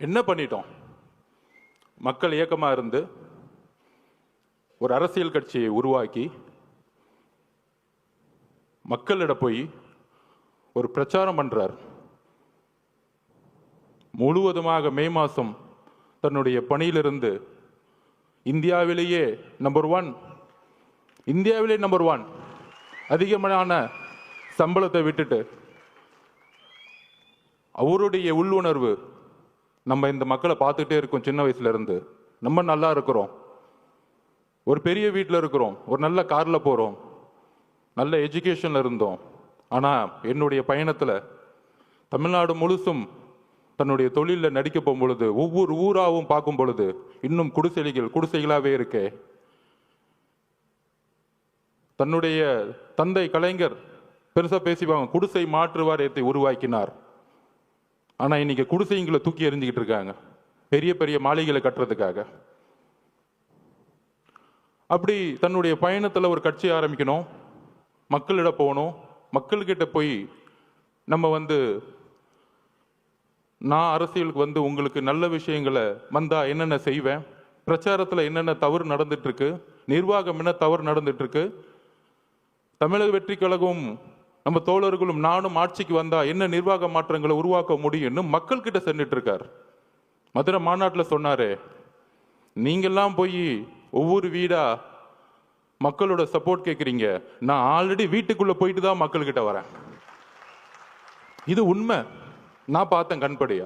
என்ன பண்ணிட்டோம்? மக்கள் இயக்கமாக இருந்து ஒரு அரசியல் கட்சியை உருவாக்கி மக்களிட போய் ஒரு பிரச்சாரம் பண்றார். முழுவதுமாக மே மாதம் தன்னுடைய பணியிலிருந்து இந்தியாவிலேயே நம்பர் ஒன் அதிகமான சம்பளத்தை விட்டுட்டு அவருடைய உள்ளுணர்வு, நம்ம இந்த மக்களை பார்த்துட்டே இருக்கோம். சின்ன வயசுல இருந்து நம்ம நல்லா இருக்கிறோம், ஒரு பெரிய வீட்டில் இருக்கிறோம், ஒரு நல்ல காரில் போகிறோம், நல்ல எஜுகேஷனில் இருந்தோம். ஆனால் என்னுடைய பயணத்தில் தமிழ்நாடு முழுசும் தன்னுடைய தொழிலில் நடிக்க போகும் பொழுது, ஒவ்வொரு ஊராகவும் பார்க்கும் பொழுது இன்னும் குடிசைகளாகவே இருக்கே. தன்னுடைய தந்தை கலைஞர் பெருசாக பேசிவாங்க, குடிசை மாற்று வாரியத்தை உருவாக்கினார். ஆனால் இன்னைக்கு குடிசைங்களை தூக்கி எறிஞ்சிக்கிட்டு இருக்காங்க பெரிய பெரிய மாளிகைகளை கட்டுறதுக்காக. அப்படி தன்னுடைய பயணத்தில் ஒரு கட்சி ஆரம்பிக்கணும், மக்களிட போகணும், மக்கள்கிட்ட போய் நம்ம நான் அரசியலுக்கு உங்களுக்கு நல்ல விஷயங்களை வந்தால் என்னென்ன செய்வேன், பிரச்சாரத்தில் என்னென்ன தவறு நடந்துட்டு இருக்கு, நிர்வாகம் என்ன தவறு நடந்துட்டு இருக்கு, தமிழக வெற்றி கழகம் நம்ம தோழர்களும் நானும் ஆட்சிக்கு வந்தா என்ன நிர்வாக மாற்றங்களை உருவாக்க முடியும்னு மக்கள் கிட்ட சென்றுட்டு இருக்கார். மதுரை மாநாட்டில் சொன்னாரு, நீங்கெல்லாம் போய் ஒவ்வொரு வீடா மக்களோட சப்போர்ட் கேட்குறீங்க, நான் ஆல்ரெடி வீட்டுக்குள்ள போயிட்டு தான் மக்கள்கிட்ட வரேன். இது உண்மை, நான் பார்த்தேன் கண்படியா.